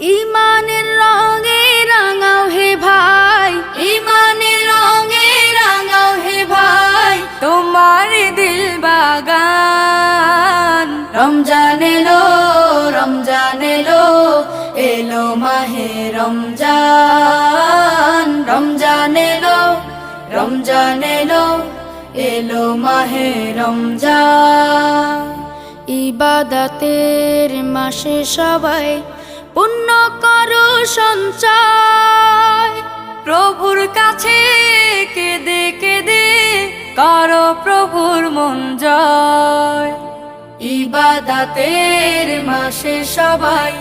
ইমানের রঙে রাঙাও হে ভাই, ইমানের রঙে রাঙাও হে ভাই, তোমার দিল বাগান। রমজান এলো, রমজান এলো, এলো মাহে রমজান। রমজান এলো, রমজান এলো, এলো মাহে রমজান। ইবাদতের মাসে সবাই পুণ্য করো সঞ্চয়, প্রভুর কাছে কেঁদে কেঁদে করো প্রভুর মন জয়। ইবাদতের মাসে সবাই